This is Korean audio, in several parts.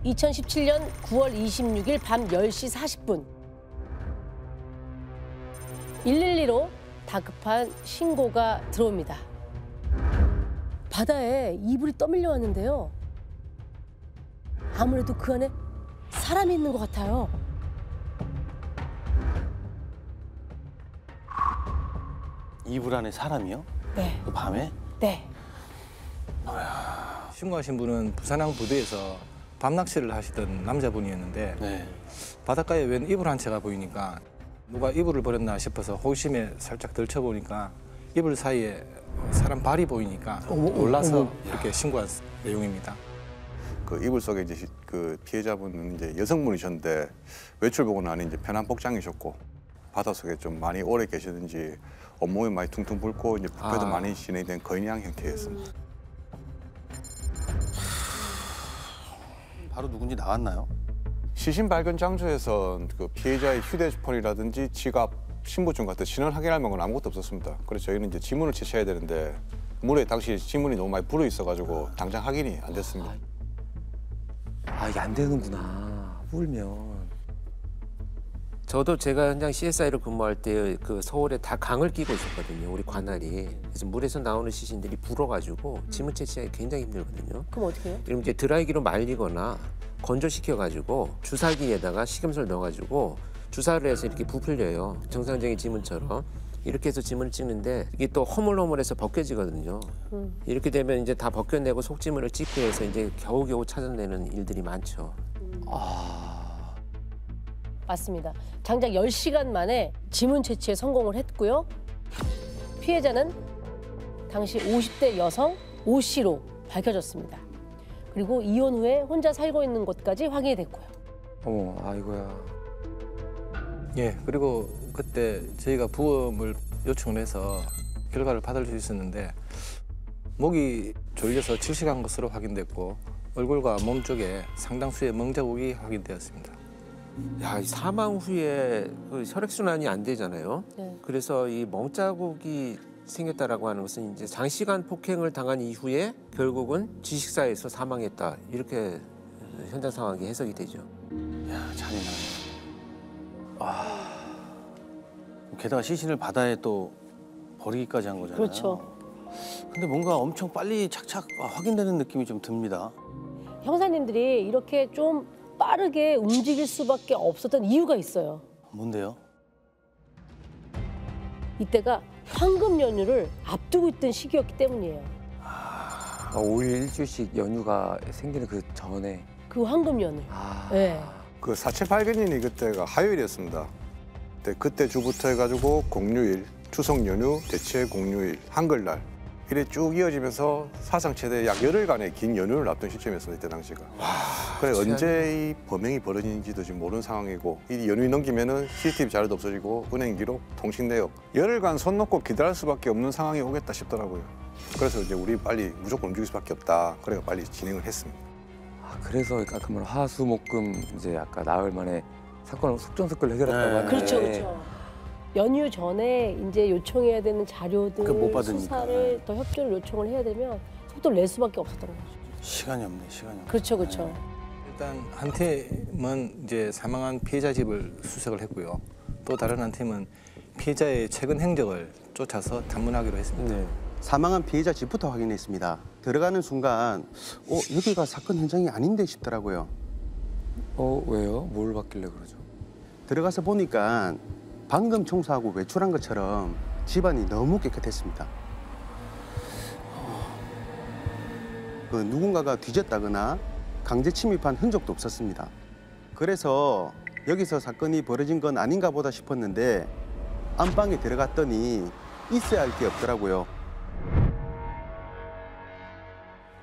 2017년 9월 26일 밤 10시 40분 112로 다급한 신고가 들어옵니다. 바다에 이불이 떠밀려 왔는데요. 아무래도 그 안에 사람이 있는 것 같아요. 이불 안에 사람이요? 네. 그 밤에? 네. 신고하신 분은 부산항 부두에서 밤 낚시를 하시던 남자분이었는데 네. 바닷가에 웬 이불 한 채가 보이니까 누가 이불을 버렸나 싶어서 호기심에 살짝 들춰보니까 이불 사이에 사람 발이 보이니까 놀라서 이렇게 신고한 내용입니다. 그 이불 속에 이제 그 피해자분은 이제 여성분이셨는데 외출 보고 나니 이제 편한 복장이셨고 바닷속에 좀 많이 오래 계시는지 온몸이 많이 퉁퉁 붓고 이제 부패도 많이 진행된 거인양 형태였습니다. 바로 누군지 나왔나요? 시신 발견 장소에서 그 피해자의 휴대폰이라든지 지갑, 신분증 같은 신원 확인할 만한 건 아무것도 없었습니다. 그래서 저희는 이제 지문을 채취해야 되는데 물에 당시 지문이 너무 많이 불어 있어가지고 당장 확인이 안 됐습니다. 아, 이게 안 되는구나. 울면. 저도 제가 현장 CSI로 근무할 때 그 서울에 다 강을 끼고 있었거든요. 우리 관할이. 그래서 물에서 나오는 시신들이 불어가지고 지문 채취하기 굉장히 힘들거든요. 그럼 어떻게 해요? 그럼 이제 드라이기로 말리거나 건조시켜가지고 주사기에다가 식염수를 넣어가지고 주사를 해서 이렇게 부풀려요. 정상적인 지문처럼. 이렇게 해서 지문을 찍는데 이게 또 허물허물해서 벗겨지거든요. 이렇게 되면 이제 다 벗겨내고 속지문을 찍기 위해서 이제 겨우겨우 찾아내는 일들이 많죠. 맞습니다. 장작 10시간 만에 지문 채취에 성공을 했고요. 피해자는 당시 50대 여성 오 씨로 밝혀졌습니다. 그리고 이혼 후에 혼자 살고 있는 것까지 확인이 됐고요. 어머, 아이고야. 예, 그리고 그때 저희가 부검을 요청을 해서 결과를 받을 수 있었는데 목이 졸려서 질식한 것으로 확인됐고 얼굴과 몸 쪽에 상당수의 멍자국이 확인되었습니다. 야, 이 사망 후에 그 혈액순환이 안 되잖아요. 네. 그래서 이 멍자국이 생겼다라고 하는 것은 이제 장시간 폭행을 당한 이후에 결국은 지식사에서 사망했다. 이렇게 현장 상황이 해석이 되죠. 야, 잔인하네. 게다가 시신을 바다에 또 버리기까지 한 거잖아요. 그렇죠. 근데 뭔가 엄청 빨리 착착 확인되는 느낌이 좀 듭니다. 형사님들이 이렇게 좀 빠르게 움직일 수밖에 없었던 이유가 있어요. 뭔데요? 이때가 황금 연휴를 앞두고 있던 시기였기 때문이에요. 5일 일주일씩 연휴가 생기는 그 전에. 그 황금 연휴. 네. 그 사체 발견일이 그때가 화요일이었습니다. 그때 주부터 해가지고 공휴일, 추석 연휴, 대체 공휴일, 한글날 이래 쭉 이어지면서 사상 최대 약 열흘간의 긴 연휴를 앞둔 시점이었습니다. 이때 당시가. 그래 언제 이 범행이 벌어진지도 지금 모르는 상황이고 이 연휴 넘기면은 CCTV 자료도 없어지고 은행 기록, 통신 내역 열흘간 손 놓고 기다릴 수밖에 없는 상황이 오겠다 싶더라고요. 그래서 이제 우리 빨리 무조건 움직일 수밖에 없다. 그래서 빨리 진행을 했습니다. 그래서 깔끔한 화수목금 이제 아까 나흘 만에 사건을 속전속결로 해결했다고 하는데. 그렇죠, 그렇죠. 연휴 전에 이제 요청해야 되는 자료들, 못 받으니까. 수사를 더 협조를 요청을 해야 되면 속도를 낼 수밖에 없었던 거죠. 시간이 없네, 시간이 없네. 그렇죠, 그렇죠. 일단 한 팀은 이제 사망한 피해자 집을 수색을 했고요. 또 다른 한 팀은 피해자의 최근 행적을 쫓아서 탐문하기로 했습니다. 네. 사망한 피해자 집부터 확인했습니다. 들어가는 순간 여기가 사건 현장이 아닌데 싶더라고요. 왜요? 뭘 받길래 그러죠? 들어가서 보니까 방금 청소하고 외출한 것처럼 집안이 너무 깨끗했습니다. 누군가가 뒤졌다거나 강제 침입한 흔적도 없었습니다. 그래서 여기서 사건이 벌어진 건 아닌가 보다 싶었는데 안방에 들어갔더니 있어야 할 게 없더라고요.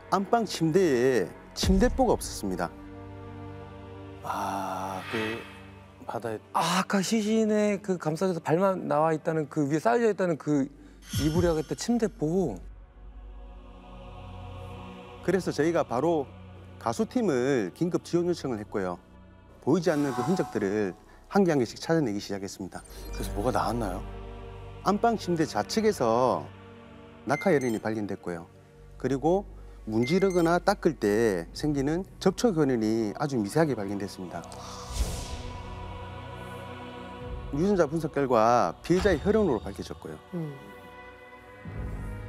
안방 침대에 침대뽀가 없었습니다. 그 바다에 아까 시신에 그 감싸져서 발만 나와 있다는 그 위에 쌓여져 있다는 그 이불이라겠다 침대포. 그래서 저희가 바로 가수팀을 긴급 지원 요청을 했고요. 보이지 않는 그 흔적들을 한 개 한 개씩 찾아내기 시작했습니다. 그래서 뭐가 나왔나요? 안방 침대 좌측에서 낙하열연이 발견됐고요. 그리고 문지르거나 닦을 때 생기는 접촉 현연이 아주 미세하게 발견됐습니다. 유전자 분석 결과 피해자의 혈흔으로 밝혀졌고요.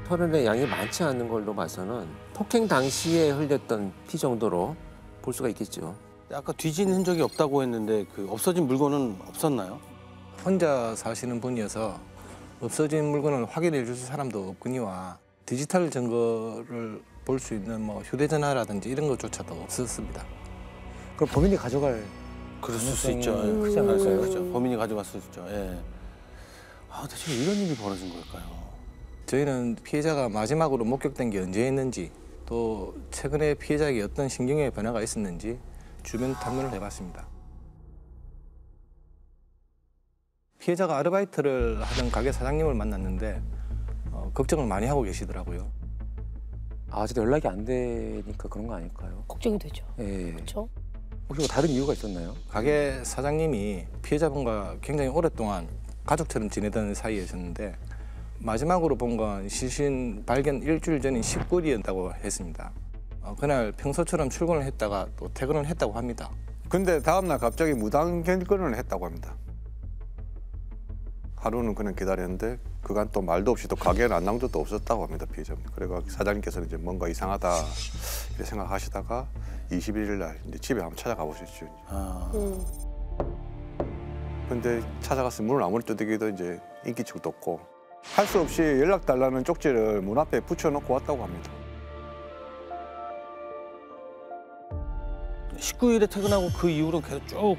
혈흔의 양이 많지 않은 걸로 봐서는 폭행 당시에 흘렸던 피 정도로 볼 수가 있겠죠. 아까 뒤진 흔적이 없다고 했는데 그 없어진 물건은 없었나요? 혼자 사시는 분이어서 없어진 물건을 확인해 줄 사람도 없거니와 디지털 증거를 볼 수 있는 뭐 휴대전화라든지 이런 것조차도 없었습니다. 그럼 범인이 가져갈 그럴 수 있죠. 가능성이 크지 않을까요? 그렇죠. 범인이 가져갔을 수 있죠. 예. 아, 대체 이런 일이 벌어진 걸까요? 저희는 피해자가 마지막으로 목격된 게 언제였는지 또 최근에 피해자에게 어떤 신경의 변화가 있었는지 주변 탐문을 해봤습니다. 피해자가 아르바이트를 하던 가게 사장님을 만났는데 걱정을 많이 하고 계시더라고요. 아직도 연락이 안 되니까 그런 거 아닐까요? 걱정이 되죠. 예. 그렇죠? 혹시 뭐 다른 이유가 있었나요? 가게 사장님이 피해자분과 굉장히 오랫동안 가족처럼 지내던 사이였는데 마지막으로 본 건 시신 발견 일주일 전인 19일이었다고 했습니다. 그날 평소처럼 출근을 했다가 또 퇴근을 했다고 합니다. 근데 다음날 갑자기 무단 결근을 했다고 합니다. 하루는 그냥 기다렸는데 그간 또 말도 없이 또 가게에는 안낭도 없었다고 합니다, 피해자분. 그래가 사장님께서는 이제 뭔가 이상하다 이렇게 생각하시다가 21일 날 이제 집에 한번 찾아가 보셨죠. 아, 근데 찾아가서 문을 아무리 두드기도 이제 인기척도 없고 할 수 없이 연락 달라는 쪽지를 문 앞에 붙여놓고 왔다고 합니다. 19일에 퇴근하고 그 이후로 계속 쭉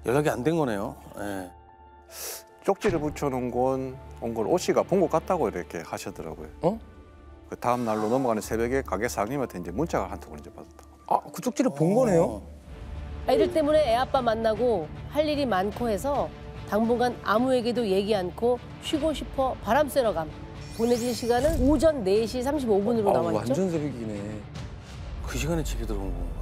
연락이 안 된 거네요. 예. 쪽지를 붙여놓은 건 오 씨가 본 것 같다고 이렇게 하시더라고요. 그 다음 날로 넘어가는 새벽에 가게 사장님한테 이제 문자가 한 통을 이제 받았다고. 아, 그 쪽지를 본 거네요? 아이들 때문에 애 아빠 만나고 할 일이 많고 해서 당분간 아무에게도 얘기 않고 쉬고 싶어 바람 쐬러 감. 보내진 시간은 오전 4시 35분으로 나와 있죠. 완전 새벽이네. 그 시간에 집에 들어온 건가?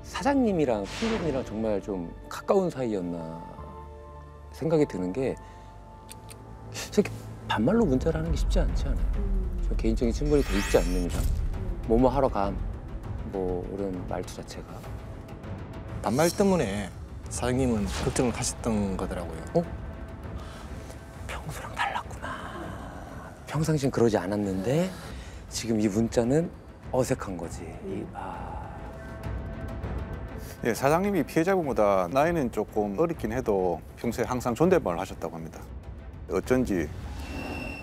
사장님이랑 피해자분이랑 정말 좀 가까운 사이였나 생각이 드는 게 저렇게 반말로 문자를 하는 게 쉽지 않지 않아요? 저 개인적인 친분이 돼 있지 않는 이상 뭐뭐 하러 감, 뭐 이런 말투 자체가 반말 때문에 사장님은 걱정을 하셨던 거더라고요. 평소랑 달랐구나. 평상시엔 그러지 않았는데 지금 이 문자는 어색한 거지. 예, 사장님이 피해자분보다 나이는 조금 어리긴 해도 평소에 항상 존댓말을 하셨다고 합니다. 어쩐지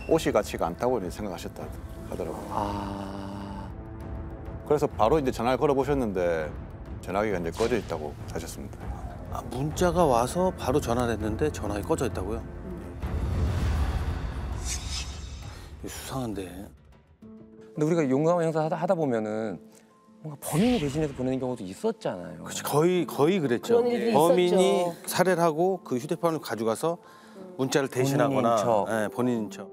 옷이 같지가 않다고 생각하셨다 하더라고요. 그래서 바로 이제 전화를 걸어보셨는데 전화기가 이제 꺼져 있다고 하셨습니다. 아, 문자가 와서 바로 전화를 했는데 전화기 꺼져 있다고요? 이거 수상한데. 근데 우리가 용감 행사 하다 보면은 뭔가 범인이 대신해서 보내는 경우도 있었잖아요. 그치, 거의 그랬죠. 그런 일들이 범인이 있었죠. 살해를 하고 그 휴대폰을 가져가서 문자를 대신하거나 본인인 척. 예, 본인인 척.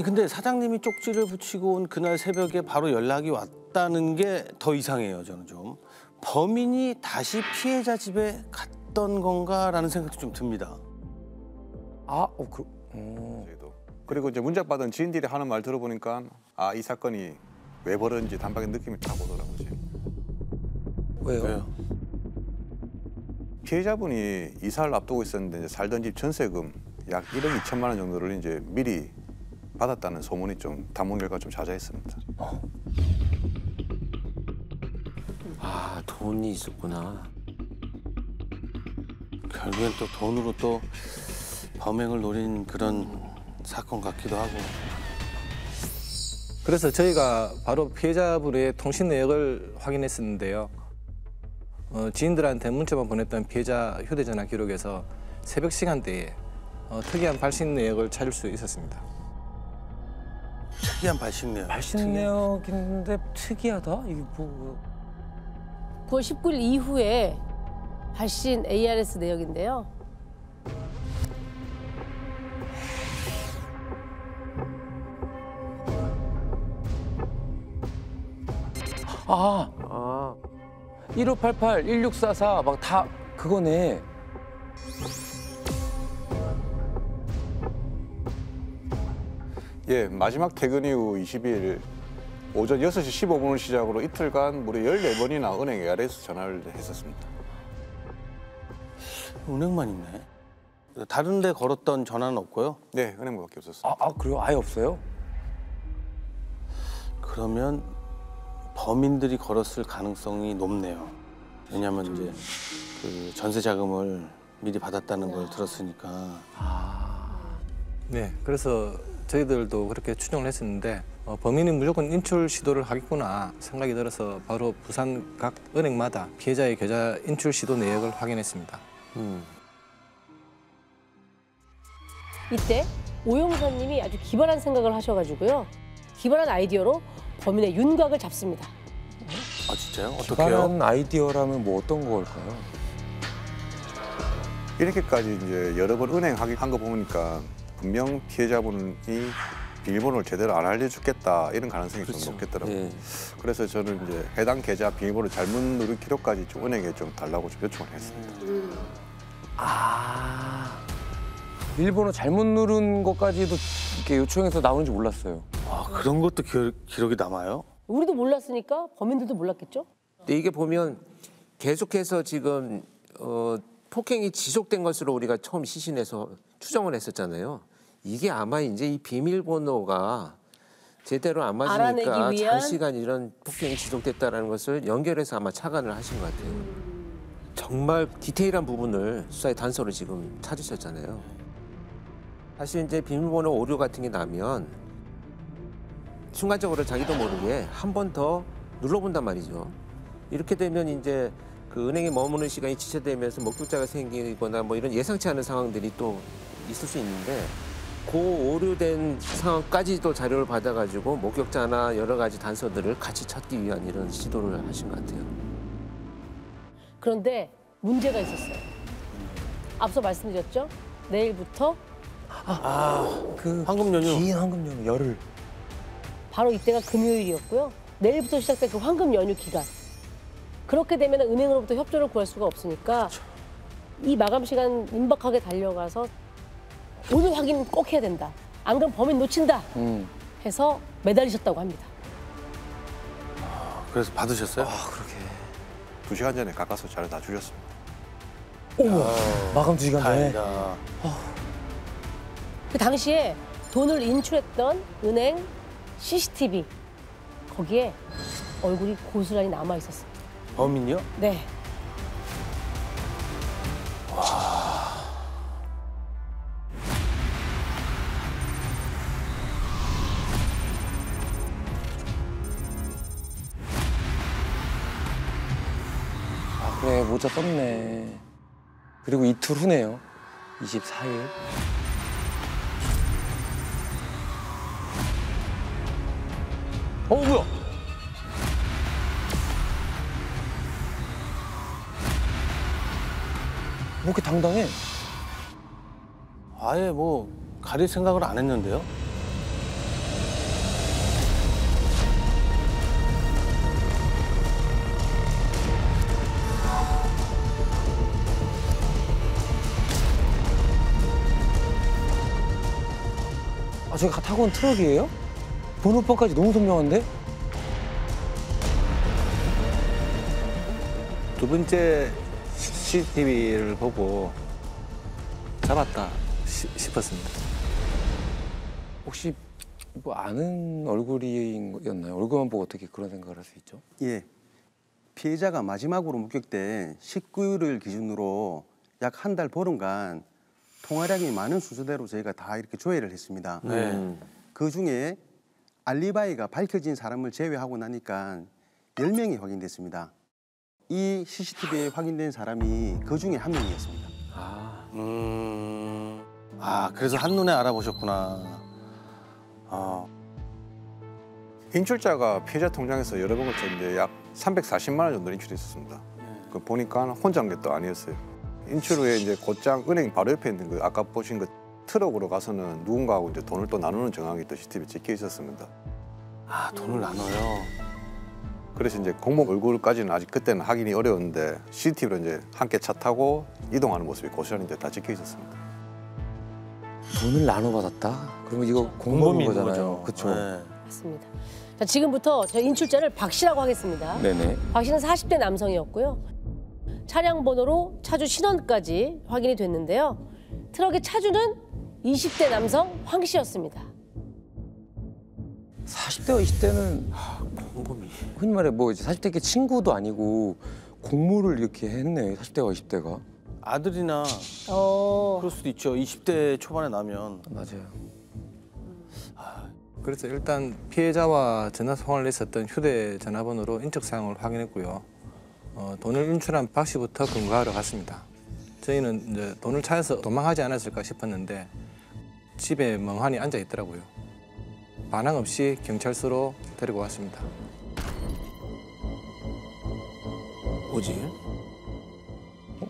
근데 사장님이 쪽지를 붙이고 온 그날 새벽에 바로 연락이 왔다는 게 더 이상해요, 저는 좀. 범인이 다시 피해자 집에 갔던 건가라는 생각도 좀 듭니다. 그리고 이제 문자 받은 지인들이 하는 말 들어보니까 이 사건이 왜 벌어진지 단박에 느낌이 딱 오더라고요. 왜요? 피해자분이 이사를 앞두고 있었는데 이제 살던 집 전세금 약 1억 2천만 원 정도를 이제 미리 받았다는 소문이 좀 담원 결과 좀 자자했습니다. 아, 돈이 있었구나. 결국엔 또 돈으로 또 범행을 노린 그런 사건 같기도 하고. 그래서 저희가 바로 피해자분의 통신 내역을 확인했었는데요. 지인들한테 문자만 보냈던 피해자 휴대전화 기록에서 새벽 시간대에 특이한 발신 내역을 찾을 수 있었습니다. 특이한 발신 내역. 발신 내역인데 특이하다? 이게 뭐 9월 19일 이후에 발신 ARS 내역인데요. 아, 1588, 1644 막 다 그거네. 예, 마지막 퇴근 이후 20일 오전 6시 15분을 시작으로 이틀간 무려 14번이나 은행 AR에서 전화를 했었습니다. 은행만 있네. 다른 데 걸었던 전화는 없고요. 네, 은행밖에 없었어요. 그래요? 아예 없어요? 그러면 범인들이 걸었을 가능성이 높네요. 왜냐하면 이제 그 전세 자금을 미리 받았다는 걸 들었으니까. 네, 그래서 저희들도 그렇게 추정을 했었는데 범인이 무조건 인출 시도를 하겠구나 생각이 들어서 바로 부산 각 은행마다 피해자의 계좌 인출 시도 내역을 확인했습니다. 이때 오 형사님이 아주 기발한 생각을 하셔가지고요. 기발한 아이디어로 범인의 윤곽을 잡습니다. 아 진짜요? 어떻게요? 기발한 아이디어라면 뭐 어떤 걸까요? 이렇게까지 이제 여러 번 은행 한 거 보니까 분명 피해자분이 비밀번호를 제대로 안 알려줬겠다 이런 가능성이 그렇죠. 좀 높겠더라고요. 예. 그래서 저는 이제 해당 계좌 비밀번호 잘못 누른 기록까지 좀 은행에 좀 달라고 좀 요청을 했습니다. 일본어 잘못 누른 것까지도 이렇게 요청해서 나오는지 몰랐어요. 아 그런 것도 기록이 남아요? 우리도 몰랐으니까 범인들도 몰랐겠죠? 근데 이게 보면 계속해서 지금 폭행이 지속된 것으로 우리가 처음 시신에서 추정을 했었잖아요. 이게 아마 이제 이 비밀번호가 제대로 안 맞으니까 알아내기 위한? 장시간 이런 폭행이 지속됐다는 것을 연결해서 아마 착안을 하신 것 같아요. 정말 디테일한 부분을 수사의 단서를 지금 찾으셨잖아요. 사실 이제 비밀번호 오류 같은 게 나면 순간적으로 자기도 모르게 한 번 더 눌러본단 말이죠. 이렇게 되면 이제 그 은행에 머무는 시간이 지체되면서 목격자가 생기거나 뭐 이런 예상치 않은 상황들이 또 있을 수 있는데 그 오류된 상황까지도 자료를 받아가지고 목격자나 여러 가지 단서들을 같이 찾기 위한 이런 시도를 하신 것 같아요. 그런데 문제가 있었어요. 앞서 말씀드렸죠? 내일부터 그 황금 연휴. 긴 황금 연휴 열흘. 바로 이때가 금요일이었고요. 내일부터 시작된 그 황금 연휴 기간. 그렇게 되면 은행으로부터 협조를 구할 수가 없으니까 이 마감 시간 임박하게 달려가서 오늘 확인 꼭 해야 된다. 안 그러면 범인 놓친다. 해서 매달리셨다고 합니다. 그래서 받으셨어요? 2시간 전에 가까스 자료 다 주셨습니다. 마감 2시간 전에. 다행이다. 그 당시에 돈을 인출했던 은행 CCTV 거기에 얼굴이 고스란히 남아 있었어요. 범인이요? 네. 아 그래 모자 썼네. 그리고 이틀 후네요. 24일. 뭐야? 뭐 이렇게 당당해? 아예 뭐 가릴 생각을 안 했는데요? 아 저기 타고 온 트럭이에요? 번호판까지 너무 선명한데? 두 번째 CCTV를 보고 잡았다 싶었습니다. 혹시 뭐 아는 얼굴이었나요? 얼굴만 보고 어떻게 그런 생각을 할 수 있죠? 예. 피해자가 마지막으로 목격된 19일을 기준으로 약 한 달 보름간 통화량이 많은 순서대로 저희가 다 이렇게 조회를 했습니다. 그 중에 알리바이가 밝혀진 사람을 제외하고 나니까 10명이 확인됐습니다. 이 CCTV에 확인된 사람이 그 중에 한 명이었습니다. 아 그래서 한눈에 알아보셨구나. 인출자가 피해자 통장에서 여러 번 걸쳤는데 약 340만 원 정도 인출이 있었습니다. 그 보니까 혼자 한 게 또 아니었어요. 인출 후에 이제 곧장 은행 바로 옆에 있는 그 아까 보신 그 트럭으로 가서는 누군가하고 이제 돈을 또 나누는 정황이 또 CCTV에 찍혀 있었습니다. 아 돈을 나눠요. 그래서 이제 공범 얼굴까지는 아직 그때는 확인이 어려웠는데 CCTV로 이제 함께 차 타고 이동하는 모습이 고스란히 이제 다 찍혀 있었습니다. 돈을 나눠받았다? 그러면 이거 공범인 거잖아요. 거죠. 그렇죠. 네. 맞습니다. 자, 지금부터 저 인출자를 박 씨라고 하겠습니다. 네네. 박 씨는 40대 남성이었고요. 차량 번호로 차주 신원까지 확인이 됐는데요. 트럭의 차주는 20대 남성 황 씨였습니다. 40대와 20대는 공범이. 흔히 말해 뭐 이제 40대 친구도 아니고 공모를 이렇게 했네. 40대와 20대가. 아들이나 어, 그럴 수도 있죠. 20대 초반에 나면. 맞아요. 그래서 일단 피해자와 전화 통화를 했었던 휴대전화번호로 인적 사항을 확인했고요. 돈을 인출한 박 씨부터 근거하러 갔습니다. 저희는 이제 돈을 찾아서 도망하지 않았을까 싶었는데 집에 멍하니 앉아 있더라고요. 반항 없이 경찰서로 데리고 왔습니다. 뭐지?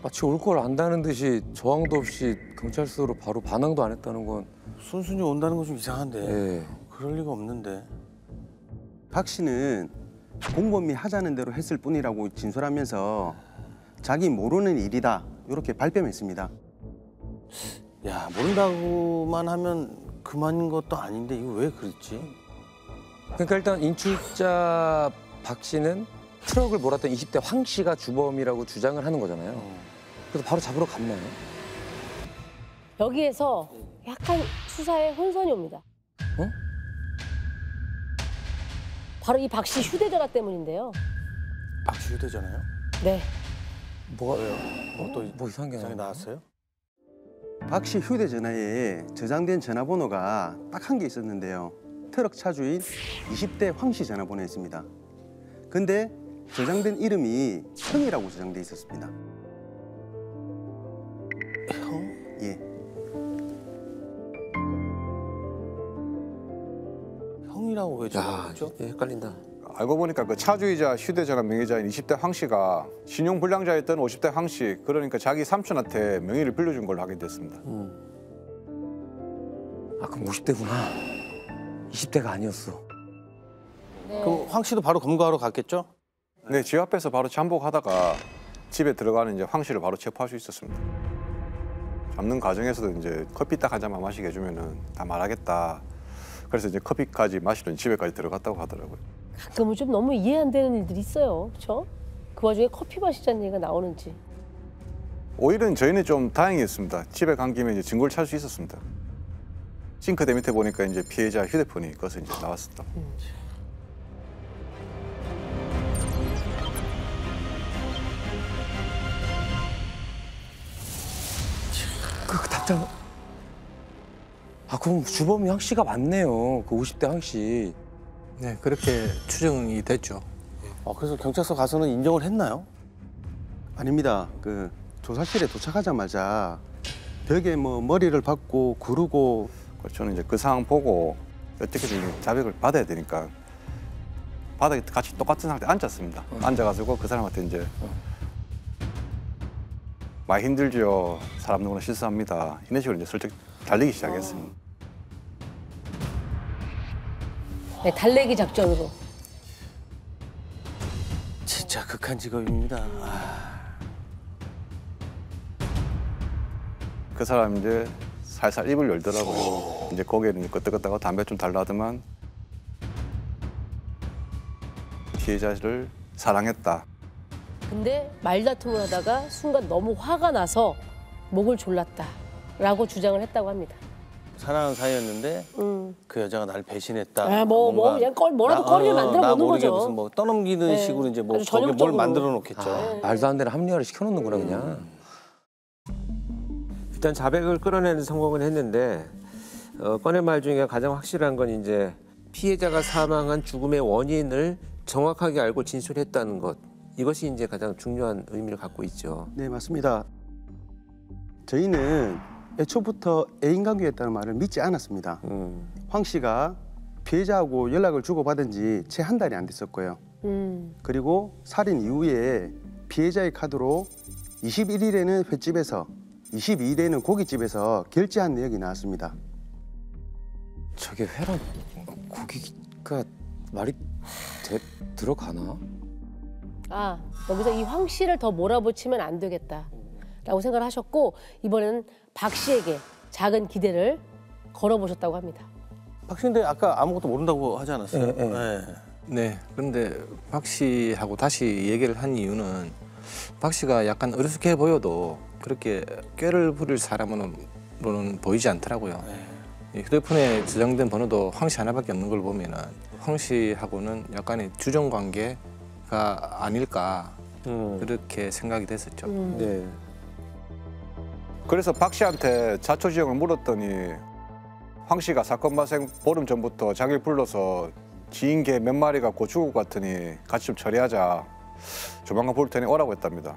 마치 올 걸 안다는 듯이 저항도 없이 경찰서로 바로 반항도 안 했다는 건 순순히 온다는 건 좀 이상한데. 예. 그럴 리가 없는데. 박 씨는 공범이 하자는 대로 했을 뿐이라고 진술하면서 자기 모르는 일이다 이렇게 발뺌했습니다. 야, 모른다고만 하면 그만인 것도 아닌데 이거 왜 그랬지? 그러니까 일단 인출자 박 씨는 트럭을 몰았던 20대 황 씨가 주범이라고 주장을 하는 거잖아요. 그래서 바로 잡으러 갔나요? 여기에서 약간 수사에 혼선이 옵니다. 어? 바로 이 박 씨 휴대전화 때문인데요. 박씨 휴대전화요? 네. 뭐가 또 이상한 게 이상이 나왔나? 나왔어요? 박 씨 휴대전화에 저장된 전화번호가 딱 한 개 있었는데요. 트럭 차주인 20대 황 씨 전화번호였습니다. 근데 저장된 이름이 형이라고 저장돼 있었습니다. 형? 예. 형이라고 왜 야, 저러죠? 헷갈린다. 알고 보니까 그 차주이자 휴대전화 명의자인 20대 황 씨가 신용불량자였던 50대 황 씨, 그러니까 자기 삼촌한테 명의를 빌려준 걸로 확인됐습니다. 아 그럼 50대구나. 20대가 아니었어. 네. 그럼 황 씨도 바로 검거하러 갔겠죠? 네, 집 앞에서 바로 잠복하다가 집에 들어가는 이제 황 씨를 바로 체포할 수 있었습니다. 잡는 과정에서도 이제 커피 딱 한 잔만 마시게 해주면은 다 말하겠다. 그래서 이제 커피까지 마시러 집에까지 들어갔다고 하더라고요. 가끔은 좀 너무 이해 안 되는 일들이 있어요. 그렇죠? 그 와중에 커피 마시자는 얘기가 나오는지. 오히려 저희는 좀 다행이었습니다. 집에 간 김에 이제 증거를 찾을 수 있었습니다. 싱크대 밑에 보니까 이제 피해자 휴대폰이 거기서 이제 나왔었다. 그 답장. 아 그럼 주범이 황 씨가 맞네요. 그 50대 황 씨. 네, 그렇게 추정이 됐죠. 그래서 경찰서 가서는 인정을 했나요? 아닙니다. 그 조사실에 도착하자마자 벽에 뭐 머리를 박고 구르고 저는 이제 그 상황 보고 어떻게든 자백을 받아야 되니까 바닥에 같이 똑같은 상태에 앉았습니다. 앉아가지고 그 사람한테 이제 많이 힘들죠. 사람 누구나 실수합니다. 이런 식으로 이제 슬쩍 달리기 시작했습니다. 네, 달래기 작전으로. 진짜 극한 직업입니다. 그 사람 이제 살살 입을 열더라고요. 이제 고개를 끄덕끄덕하고 담배 좀 달라 하더만 피해자를 사랑했다. 근데 말다툼을 하다가 순간 너무 화가 나서 목을 졸랐다라고 주장을 했다고 합니다. 사랑하는 사이였는데 그 여자가 날 배신했다. 아, 뭐 뭔가 그냥 뭐라도 거리를 만들어 나 보는 모르게 거죠. 무슨 뭐 떠넘기는 네. 식으로 이제 뭐 아주 거기에 뭘 전형적으로. 만들어 놓겠죠. 아, 말도 안 되는 합리화를 시켜놓는구나 그냥. 일단 자백을 끌어내는 성공을 했는데 꺼낸 말 중에 가장 확실한 건 이제 피해자가 사망한 죽음의 원인을 정확하게 알고 진술했다는 것. 이것이 이제 가장 중요한 의미를 갖고 있죠. 네, 맞습니다. 저희는 애초부터 애인 관계였다는 말을 믿지 않았습니다. 황 씨가 피해자하고 연락을 주고받은 지 채 한 달이 안 됐었고요. 그리고 살인 이후에 피해자의 카드로 21일에는 횟집에서 22일에는 고깃집에서 결제한 내역이 나왔습니다. 저게 회랑 고기가 말이 들어가나? 아, 여기서 이 황 씨를 더 몰아붙이면 안 되겠다라고 생각을 하셨고 이번에는 박 씨에게 작은 기대를 걸어보셨다고 합니다. 박 씨인데 아까 아무것도 모른다고 하지 않았어요? 네. 네, 그런데 박 씨하고 다시 얘기를 한 이유는 박 씨가 약간 어리숙해 보여도 그렇게 꾀를 부릴 사람으로는 보이지 않더라고요. 이 휴대폰에 저장된 번호도 황 씨 하나밖에 없는 걸 보면은 황 씨하고는 약간의 주정 관계가 아닐까 그렇게 생각이 됐었죠. 네. 그래서 박 씨한테 자초지종을 물었더니 황 씨가 사건 발생 보름 전부터 자기를 불러서 지인 개 몇 마리가 곧 죽을 것 같으니 같이 좀 처리하자. 조만간 볼 테니 오라고 했답니다.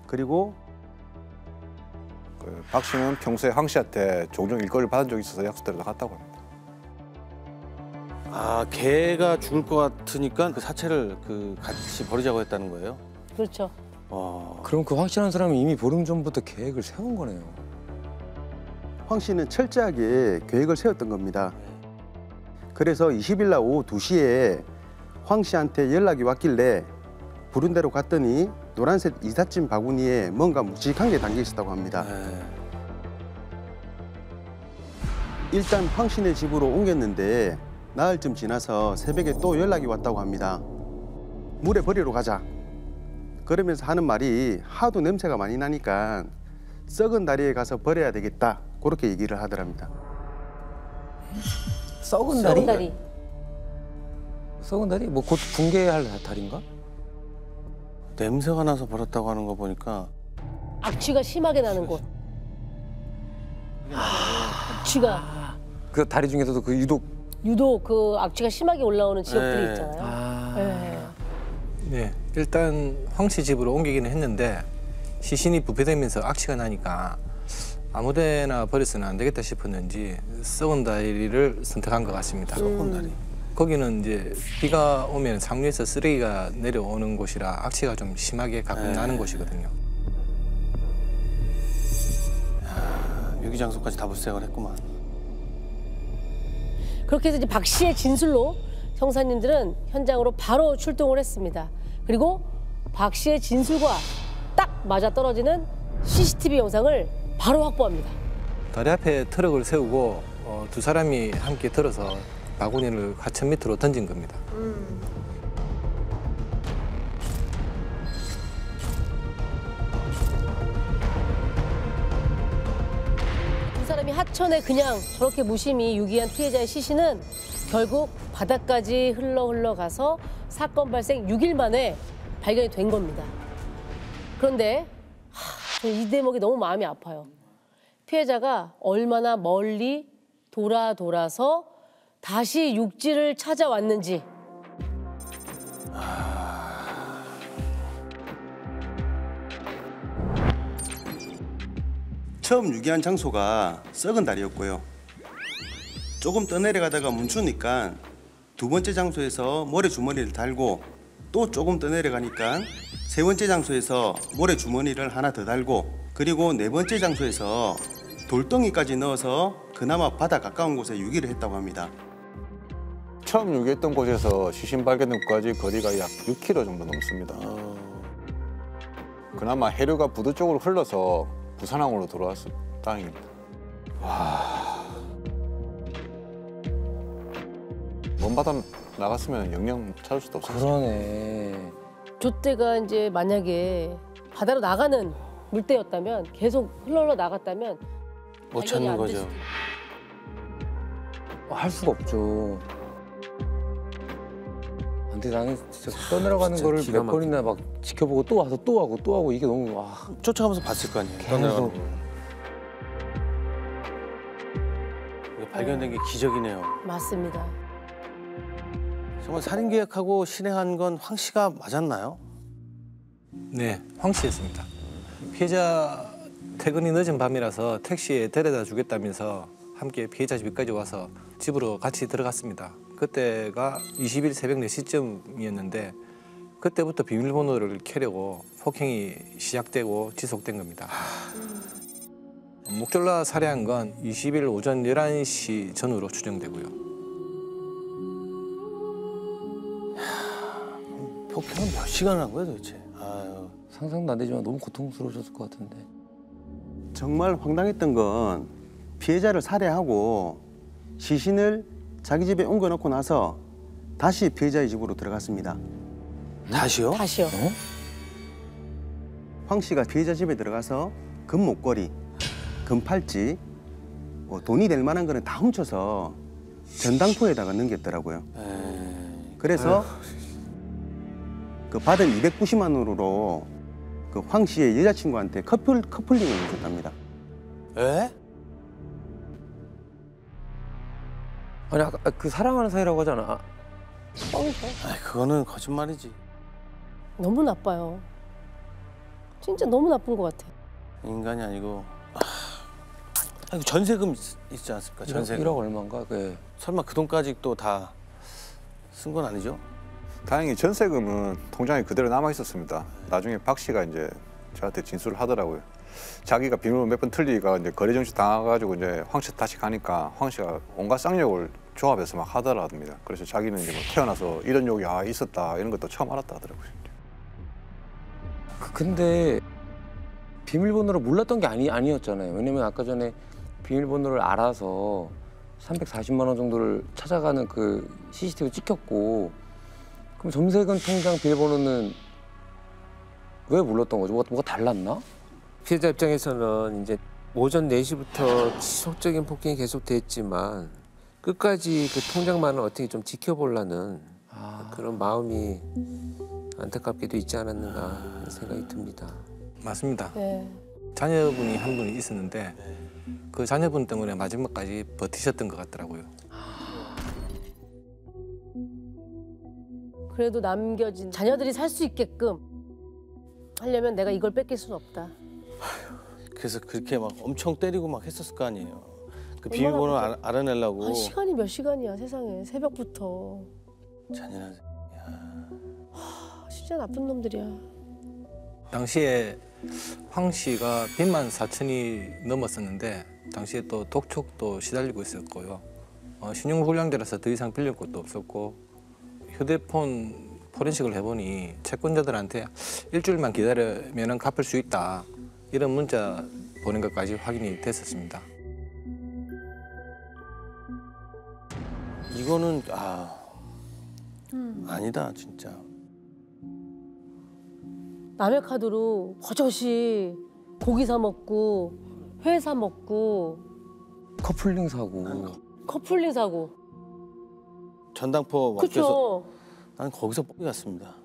그리고 박 씨는 평소에 황 씨한테 종종 일거리를 받은 적이 있어서 약속대로 나갔다고 합니다. 아, 개가 죽을 것 같으니까 그 사체를 같이 버리자고 했다는 거예요? 그렇죠. 그럼 그 확실한 사람은 이미 보름 전부터 계획을 세운 거네요. 황 씨는 철저하게 계획을 세웠던 겁니다. 그래서 20일 날 오후 2시에 황 씨한테 연락이 왔길래 부른 대로 갔더니 노란색 이삿짐 바구니에 뭔가 묵직한 게 담겨 있었다고 합니다. 일단 황 씨네 집으로 옮겼는데 나흘쯤 지나서 새벽에 또 연락이 왔다고 합니다. 물에 버리러 가자. 그러면서 하는 말이 하도 냄새가 많이 나니까 썩은 다리에 가서 버려야 되겠다. 그렇게 얘기를 하더랍니다. 썩은 다리? 썩은 다리. 썩은 다리? 뭐 곧 붕괴할 다리인가? 냄새가 나서 버렸다고 하는 거 보니까 악취가 심하게 나는 곳. 악취가 그 다리 중에서도 그 유독 그 악취가 심하게 올라오는 지역들이 네. 있잖아요. 네. 네, 일단 황 씨 집으로 옮기기는 했는데 시신이 부패되면서 악취가 나니까 아무데나 버려서는 안 되겠다 싶었는지 썩은 다리를 선택한 것 같습니다. 썩은 다리. 거기는 이제 비가 오면 상류에서 쓰레기가 내려오는 곳이라 악취가 좀 심하게 가끔 나는 곳이거든요. 유기 장소까지 다 불생을 했구만. 그렇게 해서 이제 박 씨의 진술로 형사님들은 현장으로 바로 출동을 했습니다. 그리고 박 씨의 진술과 딱 맞아 떨어지는 CCTV 영상을 바로 확보합니다. 다리 앞에 트럭을 세우고 두 사람이 함께 들어서 바구니를 하천 밑으로 던진 겁니다. 두 사람이 하천에 그냥 저렇게 무심히 유기한 피해자의 시신은 결국 바다까지 흘러가서 사건 발생 6일 만에 발견이 된 겁니다. 그런데 이 대목이 너무 마음이 아파요. 피해자가 얼마나 멀리 돌아서 다시 육지를 찾아왔는지. 처음 유기한 장소가 썩은 다리였고요. 조금 떠내려가다가 멈추니까 두 번째 장소에서 모래주머니를 달고 또 조금 떠내려가니까 세 번째 장소에서 모래주머니를 하나 더 달고 그리고 네 번째 장소에서 돌덩이까지 넣어서 그나마 바다 가까운 곳에 유기를 했다고 합니다. 처음 유기했던 곳에서 시신 발견까지 거리가 약 6km 정도 넘습니다. 그나마 해류가 부두 쪽으로 흘러서 부산항으로 돌아왔을 다행입니다. 먼 바다 나갔으면 영영 찾을 수도 없었어요. 그러네. 저때가 이제 만약에 바다로 나가는 물때였다면 계속 흘러 나갔다면 못 발견이 찾는 안 거죠. 됐을 할 수가 없죠. 근데 나는 진짜 떠내려가는 진짜 거를 기가 몇 번이나 막 지켜보고 또 와서 또 하고 또 하고 이게 너무 쫓아가면서 봤을 거 아니에요. 떠내려가는 거. 이게 발견된 게 기적이네요. 맞습니다. 정말 살인 계획하고 실행한 건 황 씨가 맞았나요? 네, 황 씨였습니다. 피해자 퇴근이 늦은 밤이라서 택시에 데려다 주겠다면서 함께 피해자 집까지 와서 집으로 같이 들어갔습니다. 그때가 20일 새벽 4시쯤이었는데 그때부터 비밀번호를 켜려고 폭행이 시작되고 지속된 겁니다. 목졸라 살해한 건 20일 오전 11시 전후로 추정되고요. 폭행은 몇 시간을 한 거예요 도대체? 아유. 상상도 안 되지만 너무 고통스러우셨을 것 같은데. 정말 황당했던 건 피해자를 살해하고 시신을 자기 집에 옮겨놓고 나서 다시 피해자의 집으로 들어갔습니다. 다시요? 다시요. 황 씨가 피해자 집에 들어가서 금 목걸이, 금 팔찌, 뭐 돈이 될 만한 거는 다 훔쳐서 전당포에다가 넘겼더라고요. 그래서 그 받은 290만 원으로 그 황 씨의 여자친구한테 커플링을 해줬답니다. 에? 아니 아까 그 사랑하는 사이라고 하잖아. 뻥이죠. 아이, 그거는 거짓말이지. 너무 나빠요. 진짜 너무 나쁜 것 같아. 인간이 아니고. 아니, 전세금 있지 않습니까? 전세금. 1억 얼마인가? 그 설마 그 돈까지 또 다 쓴 건 아니죠? 다행히 전세금은 통장에 그대로 남아 있었습니다. 나중에 박 씨가 이제 저한테 진술을 하더라고요. 자기가 비밀번호 몇 번 틀리니까 이제 거래 정지 당해가지고 이제 황 씨 다시 가니까 황 씨가 온갖 쌍욕을 조합해서 막 하더랍니다. 그래서 자기는 이제 뭐 태어나서 이런 욕이 있었다 이런 것도 처음 알았다 하더라고요. 근데 비밀번호를 몰랐던 게 아니었잖아요. 왜냐면 아까 전에 비밀번호를 알아서 340만 원 정도를 찾아가는 그 CCTV 찍혔고, 그럼 점세근 통장 비밀번호는 왜 몰랐던 거죠? 뭐가 달랐나? 피해자 입장에서는 이제 오전 4시부터 지속적인 폭행이 계속됐지만 끝까지 그 통장만을 어떻게 좀 지켜보려는 그런 마음이 안타깝게도 있지 않았는가 생각이 듭니다. 맞습니다. 네. 자녀분이 한 분이 있었는데 그 자녀분 때문에 마지막까지 버티셨던 것 같더라고요. 그래도 남겨진 자녀들이 살 수 있게끔 하려면 내가 이걸 뺏길 수는 없다. 그래서 그렇게 막 엄청 때리고 막 했었을 거 아니에요. 그 얼마나 비밀번호 그렇게- 알아내려고. 시간이 몇 시간이야 세상에. 새벽부터. 잔인한. 진짜 나쁜 놈들이야. 당시에 황 씨가 빚만 4천이 넘었었는데 당시에 또 독촉도 시달리고 있었고요. 신용불량자라서 더 이상 빌릴 것도 없었고, 휴대폰 포렌식을 해보니 채권자들한테 일주일만 기다리면 갚을 수 있다, 이런 문자 보낸 것까지 확인이 됐었습니다. 이거는 아니다 진짜. 남의 카드로 버젓이 고기 사 먹고 회 사 먹고 커플링 사고. 커플링 사고. 전당포 맡겨서 그렇죠. 난 거기서 뻥이 갔습니다.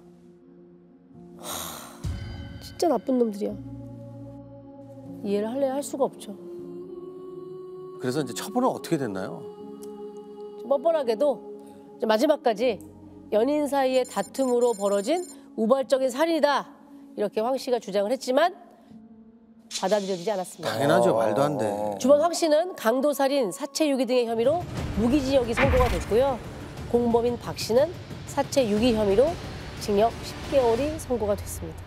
진짜 나쁜 놈들이야. 이해를 할래야 할 수가 없죠. 그래서 이제 처분은 어떻게 됐나요? 뻔뻔하게도 이제 마지막까지 연인 사이의 다툼으로 벌어진 우발적인 살인이다, 이렇게 황 씨가 주장을 했지만 받아들여지지 않았습니다. 당연하죠. 말도 안 돼. 주범 황 씨는 강도살인, 사체유기 등의 혐의로 무기징역이 선고가 됐고요. 공범인 박 씨는 사체유기 혐의로 징역 10개월이 선고가 됐습니다.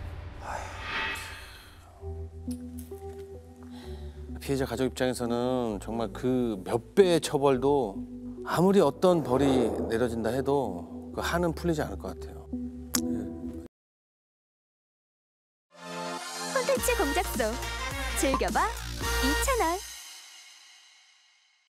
피해자 가족 입장에서는 정말 그 몇 배의 처벌도 아무리 어떤 벌이 내려진다 해도 그 한은 풀리지 않을 것 같아요. 콘텐츠 공작소 즐겨봐 이 채널.